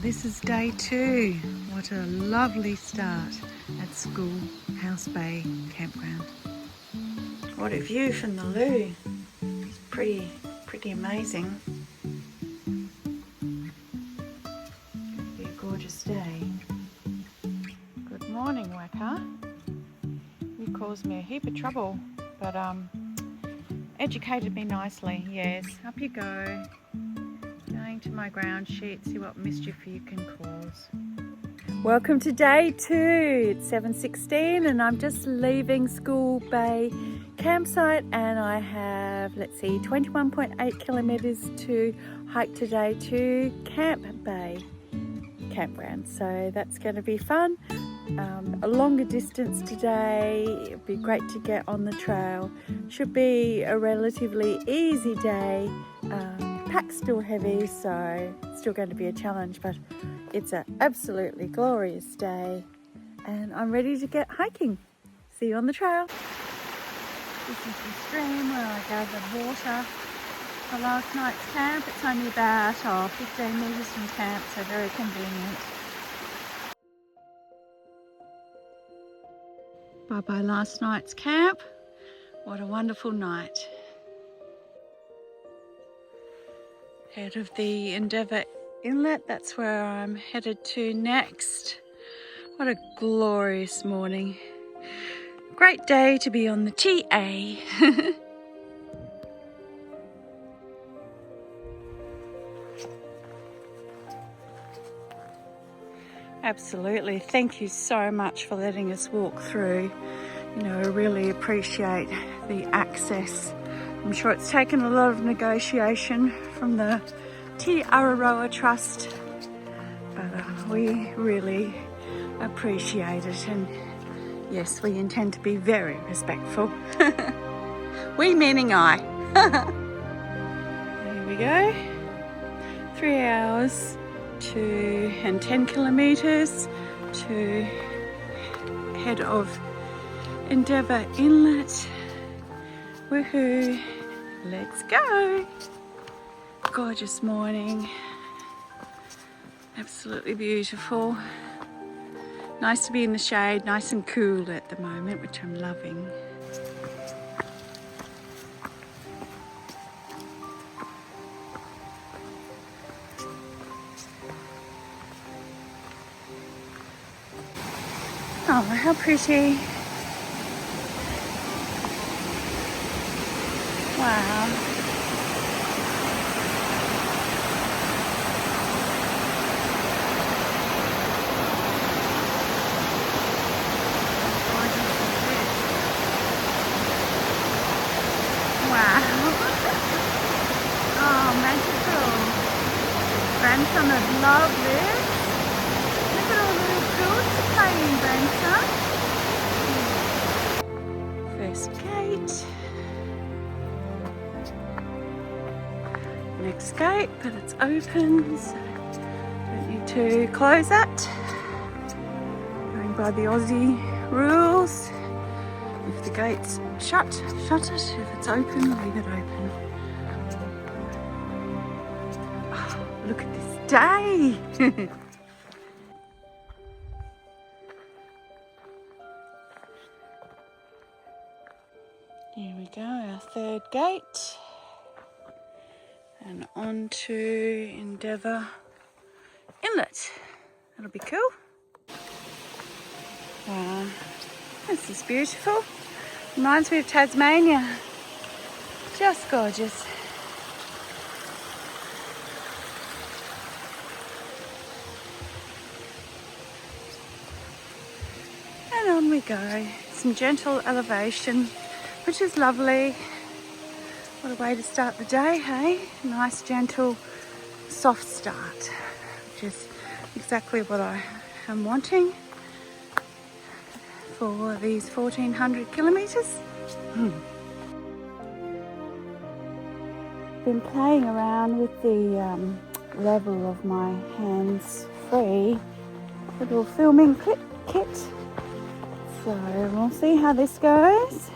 this is day 2. What a lovely start at Schoolhouse Bay Campground. What a view from the loo. It's pretty amazing. It'll be a gorgeous day. Good morning, Waka. You caused me a heap of trouble, but educated me nicely. Yes, up you go. Going to my ground sheet, see what mischief you can cause. Welcome to day 2. It's 7:16 and I'm just leaving School Bay campsite and I have, 21.8 kilometres to hike today to Camp Bay Campground. So that's going to be fun. A longer distance today. It'll be great to get on the trail. Should be a relatively easy day. Pack's still heavy, so it's still going to be a challenge, but it's an absolutely glorious day and I'm ready to get hiking. See you on the trail. This is the stream where I gathered water for last night's camp. It's only about 15 metres from camp, so very convenient. Bye-bye last night's camp. What a wonderful night. Head of the Endeavour Inlet, that's where I'm headed to next. What a glorious morning. Great day to be on the TA. Absolutely. Thank you so much for letting us walk through. You know, I really appreciate the access. I'm sure it's taken a lot of negotiation from the Araroa Trust, but we really appreciate it, and yes, we intend to be very respectful. We meaning I. There we go. 3 hours and 10 kilometres to head of Endeavour Inlet. Woohoo! Let's go! Gorgeous morning. Absolutely beautiful. Nice to be in the shade, nice and cool at the moment, which I'm loving. Oh, how pretty. Wow. Wow. Oh, magical. Grandson would love this. Look at all the little fields to play in, Grandson. First gate. Next gate, but it's open, so don't need to close it. Going by the Aussie rules. If the gate's shut it. If it's open, leave it open. Oh, look at this day. Here we go, our third gate. And on to Endeavour Inlet. That'll be cool. Wow, this is beautiful. Reminds me of Tasmania. Just gorgeous. And on we go. Some gentle elevation, which is lovely. What a way to start the day, hey? Nice, gentle, soft start, which is exactly what I am wanting for these 1400 kilometres. Been playing around with the level of my hands-free little filming kit. So we'll see how this goes.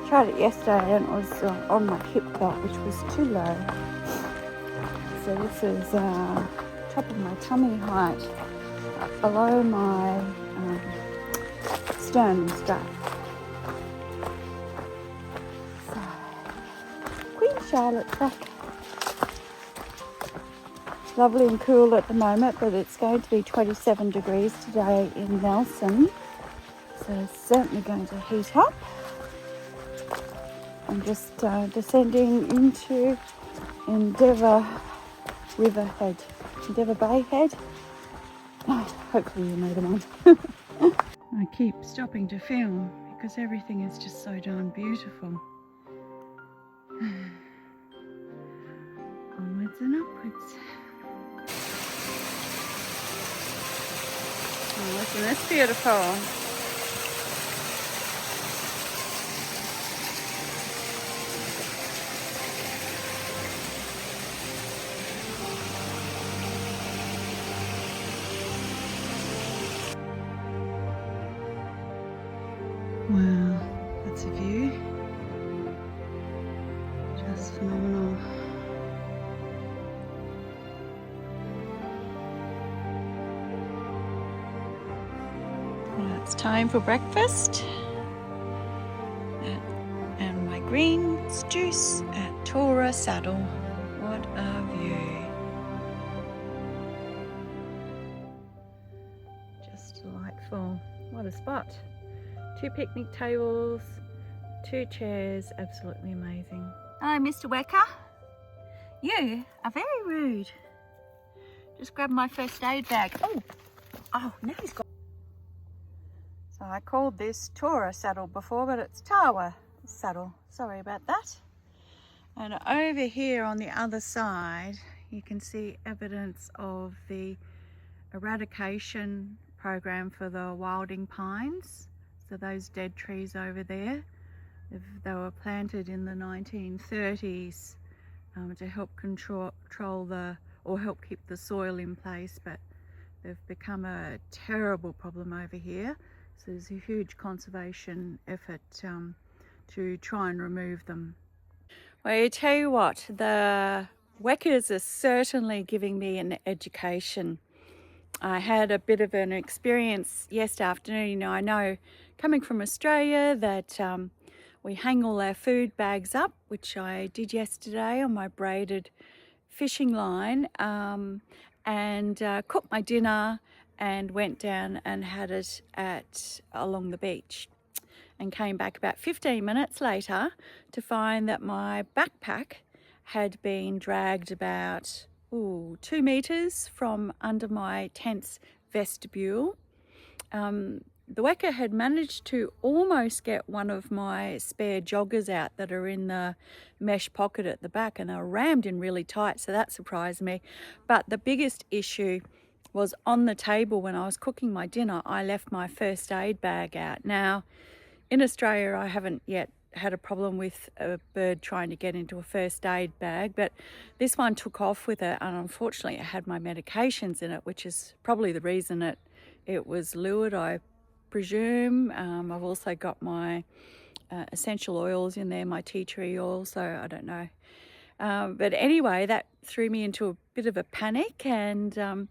Tried it yesterday and it was on my hip belt, which was too low. So this is top of my tummy height, below my sternum strap. So, Queen Charlotte's back. Lovely and cool at the moment, but it's going to be 27 degrees today in Nelson. So it's certainly going to heat up. I'm just descending into Endeavour River Head, Endeavour Bay Head. Oh, hopefully you know the one. I keep stopping to film because everything is just so darn beautiful. Onwards and upwards. Oh, isn't this beautiful? Wow, that's a view. Just phenomenal. Well, it's time for breakfast. And my greens juice at Tora Saddle. What a view. Just delightful. What a spot. 2 picnic tables, 2 chairs, absolutely amazing. Hello, Mr. Wecker. You are very rude. Just grabbed my first aid bag. Oh, now he's got... So I called this Tora saddle before, but it's Tawa saddle. Sorry about that. And over here on the other side, you can see evidence of the eradication program for the wilding pines. So those dead trees over there, they were planted in the 1930s to help control help keep the soil in place, but they've become a terrible problem over here. So there's a huge conservation effort to try and remove them. Well, I tell you what, the Weckers are certainly giving me an education. I had a bit of an experience yesterday afternoon. I know coming from Australia that we hang all our food bags up, which I did yesterday on my braided fishing line, and cooked my dinner and went down and had it along the beach, and came back about 15 minutes later to find that my backpack had been dragged about 2 meters from under my tent's vestibule. The Wecker had managed to almost get one of my spare joggers out that are in the mesh pocket at the back, and they were rammed in really tight, so that surprised me. But the biggest issue was on the table when I was cooking my dinner. I left my first aid bag out. Now, in Australia, I haven't yet had a problem with a bird trying to get into a first aid bag, but this one took off with it, and unfortunately it had my medications in it, which is probably the reason it was lured, I presume. I've also got my essential oils in there, my tea tree oil, so I don't know. But anyway, that threw me into a bit of a panic, and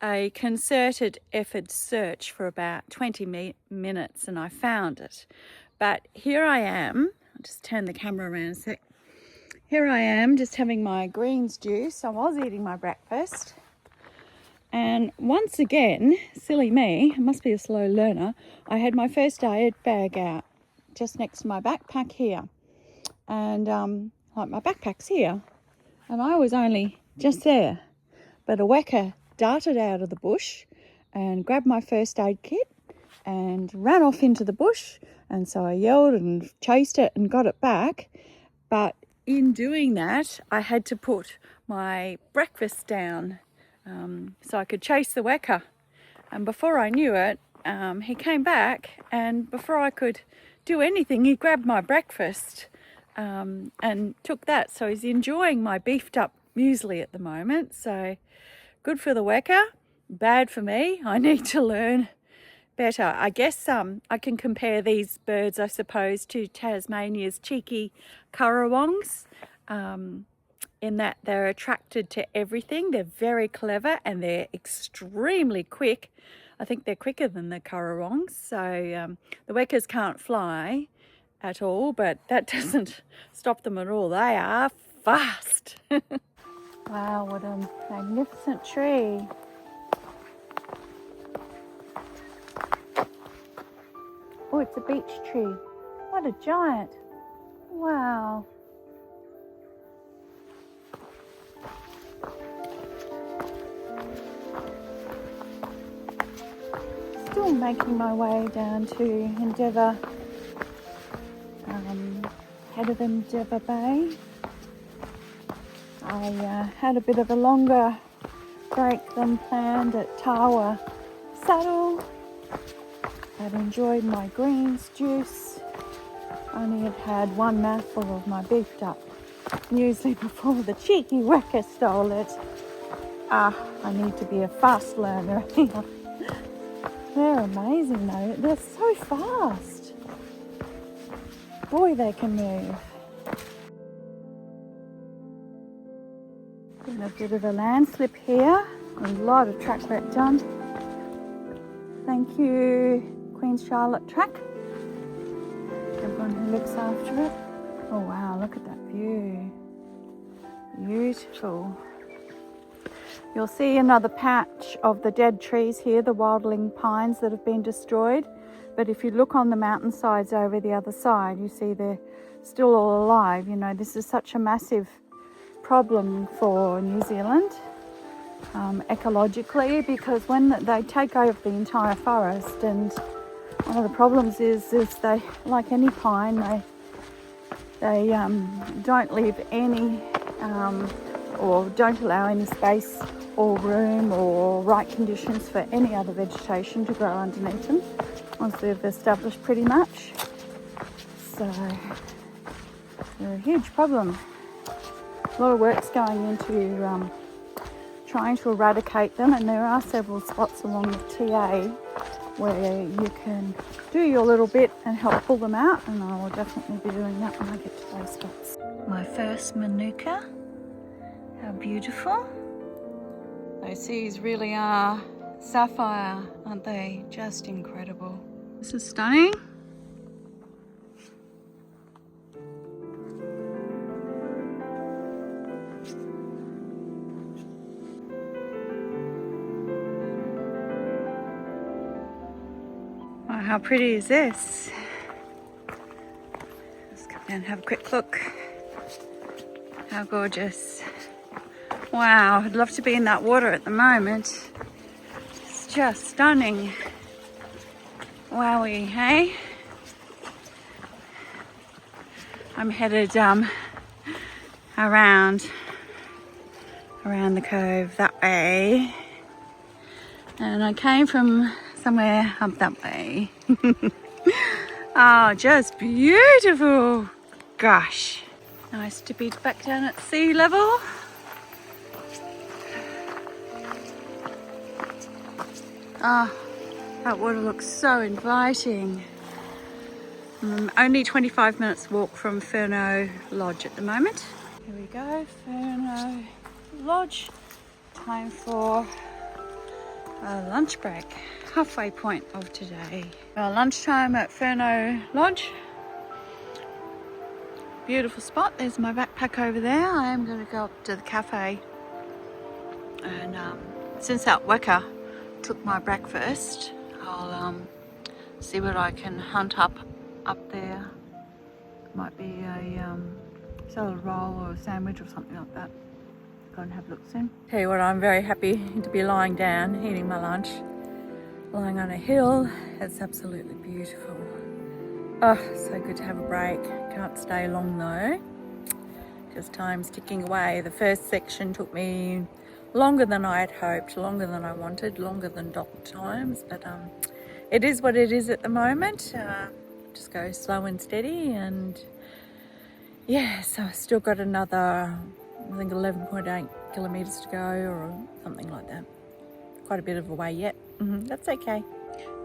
a concerted effort search for about 20 minutes, and I found it. But here I am. I'll just turn the camera around a sec. Here I am, just having my greens juice. I was eating my breakfast. And once again, silly me, I must be a slow learner, I had my first aid bag out just next to my backpack here. And like my backpack's here, and I was only just there. But a Wecker darted out of the bush and grabbed my first aid kit and ran off into the bush. And so I yelled and chased it and got it back. But in doing that, I had to put my breakfast down so I could chase the Wecker. And before I knew it, he came back, and before I could do anything, he grabbed my breakfast and took that. So he's enjoying my beefed up muesli at the moment. So good for the Wecker, bad for me. I need to learn better. I guess I can compare these birds, I suppose, to Tasmania's cheeky currawongs. in that they're attracted to everything. They're very clever and they're extremely quick. I think they're quicker than the currawongs. So the wekas can't fly at all, but that doesn't stop them at all. They are fast. Wow, what a magnificent tree. Oh, it's a beech tree. What a giant. Wow. Still making my way down to Endeavour, head of Endeavour Bay. I had a bit of a longer break than planned at Tawa Saddle. I'd enjoyed my greens juice. Only had one mouthful of my beefed up muesli before the cheeky weka stole it. I need to be a fast learner here. They're amazing though. They're so fast. Boy, they can move. Been a bit of a landslip here. A lot of track work done. Thank you, Queen Charlotte Track. Everyone who looks after it. Oh wow, look at that view. Beautiful. You'll see another patch of the dead trees here, the wildling pines that have been destroyed. But if you look on the mountainsides over the other side, you see they're still all alive. You know, this is such a massive problem for New Zealand ecologically, because when they take over the entire forest, and one of the problems is they, like any pine, they don't leave any or don't allow any space or room or right conditions for any other vegetation to grow underneath them once they've established pretty much. So they're a huge problem. A lot of work's going into trying to eradicate them, and there are several spots along the TA where you can do your little bit and help pull them out, and I will definitely be doing that when I get to those spots. My first manuka. How beautiful. Those seas really are sapphire, aren't they? Just incredible. This is stunning. Wow, how pretty is this? Let's come down and have a quick look. How gorgeous. Wow, I'd love to be in that water at the moment. It's just stunning. Wowie, hey? I'm headed around the cove that way. And I came from somewhere up that way. Oh, just beautiful. Gosh. Nice to be back down at sea level. Ah, that water looks so inviting. Only 25 minutes walk from Furneaux Lodge at the moment. Here we go, Furneaux Lodge. Time for a lunch break. Halfway point of today. Well, lunchtime at Furneaux Lodge. Beautiful spot. There's my backpack over there. I am going to go up to the cafe. And since that weka took my breakfast, I'll see what I can hunt up there. Might be a salad roll or a sandwich or something like that. Go and have a look soon. Tell you what, I'm very happy to be lying down, eating my lunch, lying on a hill. It's absolutely beautiful. Oh, so good to have a break. Can't stay long though, because time's ticking away. The first section took me longer than I had hoped, longer than I wanted, longer than dock times, but it is what it is at the moment. Just go slow and steady, and yeah, so I've still got another, I think 11.8 kilometres to go or something like that. Quite a bit of a way yet. That's okay.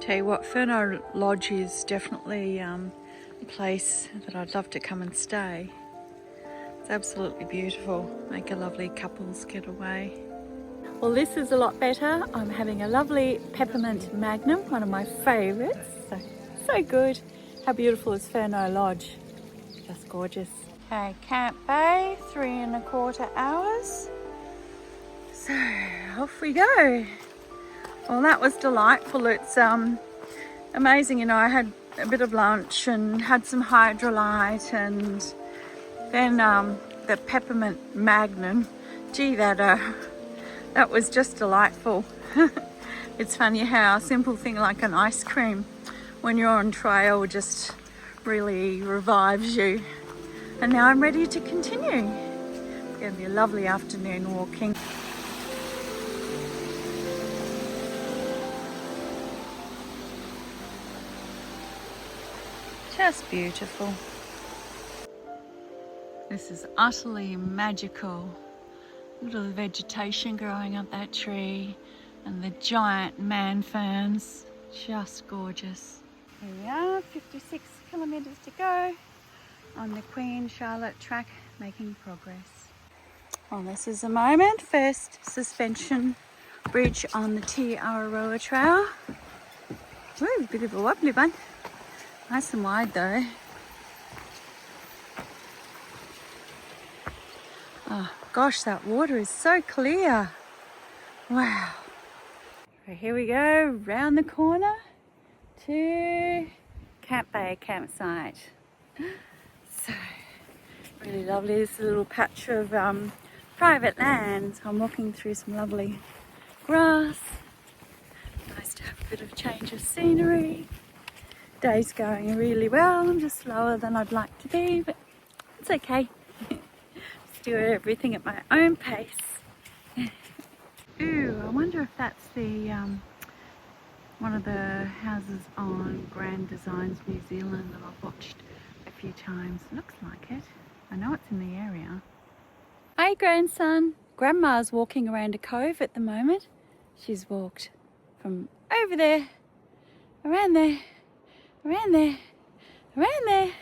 Tell you what, Furneaux Lodge is definitely a place that I'd love to come and stay. It's absolutely beautiful. Make a lovely couples getaway. Well, this is a lot better. I'm having a lovely peppermint magnum, one of my favourites. So good. How beautiful is Furno Lodge? Just gorgeous. Okay, Camp Bay, 3¼ hours. So off we go. Well, that was delightful. It's amazing, you know. I had a bit of lunch and had some hydrolyte, and then the peppermint magnum. Gee, that was just delightful. It's funny how a simple thing like an ice cream when you're on trail just really revives you. And now I'm ready to continue. It's going to be a lovely afternoon walking. Just beautiful. This is utterly magical. Look at the vegetation growing up that tree and the giant man ferns. Just gorgeous. Here we are, 56 kilometres to go on the Queen Charlotte track, making progress. Well, this is the moment. First suspension bridge on the Araroa trail. Ooh, a bit of a wobbly one. Nice and wide though. Oh gosh, that water is so clear. Wow. So here we go, round the corner to Camp Bay campsite. So really lovely. This little patch of private land. So I'm walking through some lovely grass. Nice to have a bit of change of scenery. Day's going really well. I'm just slower than I'd like to be, but it's okay. Just do everything at my own pace. Ooh, I wonder if that's the one of the houses on Grand Designs New Zealand that I've watched a few times. Looks like it. I know it's in the area. Hey grandson, Grandma's walking around a cove at the moment. She's walked from over there, around there, around there, around there.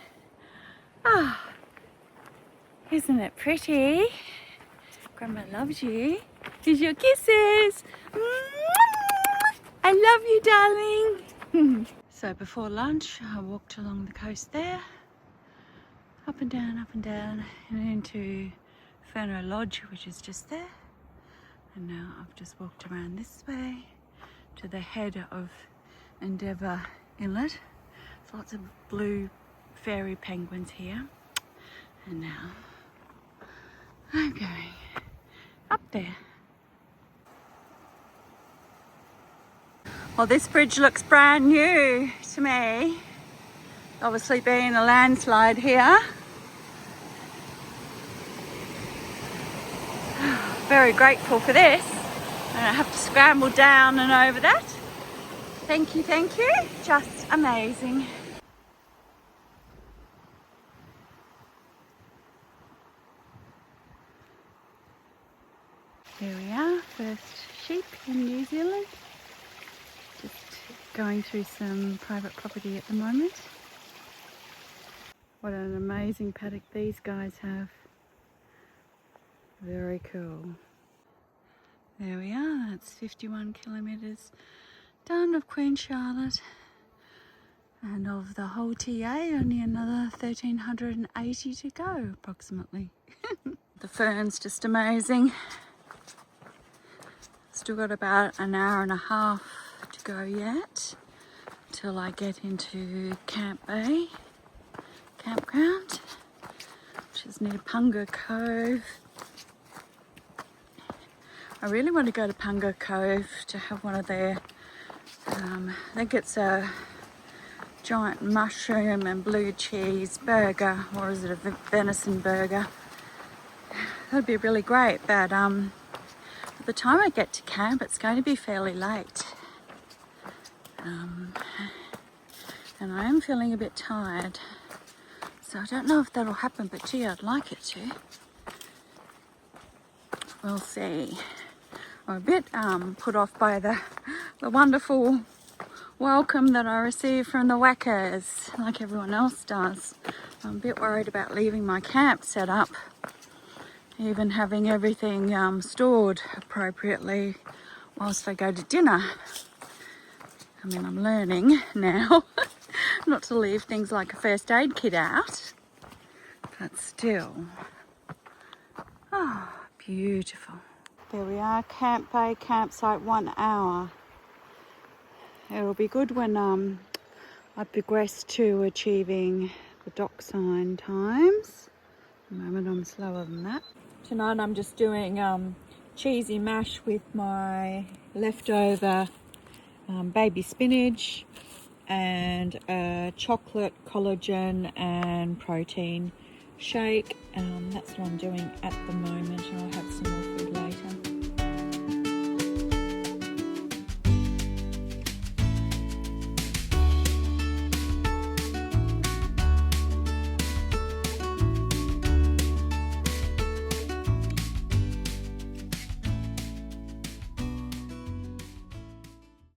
Ah, oh, isn't it pretty? Grandma loves you. Here's your kisses. I love you, darling. So before lunch, I walked along the coast there, up and down, and into Furno Lodge, which is just there. And now I've just walked around this way to the head of Endeavour Inlet. There's lots of blue fairy penguins here. And now I'm going up there. Well, this bridge looks brand new to me. Obviously being a landslide here. Very grateful for this. I don't have to scramble down and over that. Thank you, thank you. Just amazing. Here we are, first sheep in New Zealand. Just going through some private property at the moment. What an amazing paddock these guys have. Very cool. There we are, that's 51 kilometres done of Queen Charlotte. And of the whole TA, only another 1,380 to go, approximately. The fern's just amazing. Still got about an hour and a half to go yet till I get into Camp Bay Campground, which is near Punga Cove. I really want to go to Punga Cove to have one of their, I think it's a giant mushroom and blue cheese burger, or is it a venison burger? That'd be really great, but by the time I get to camp it's going to be fairly late. And I am feeling a bit tired, so I don't know if that'll happen, but gee, I'd like it to. We'll see. I'm a bit put off by the wonderful welcome that I received from the whackers, like everyone else does. I'm a bit worried about leaving my camp set up even having everything stored appropriately whilst I go to dinner. I mean, I'm learning now not to leave things like a first aid kit out, but still. Oh, beautiful. There we are, Camp Bay campsite, 1 hour. It'll be good when I progress to achieving the dock sign times. At the moment I'm slower than that. Tonight I'm just doing cheesy mash with my leftover baby spinach and a chocolate collagen and protein shake. That's what I'm doing at the moment, and I'll have some more food later.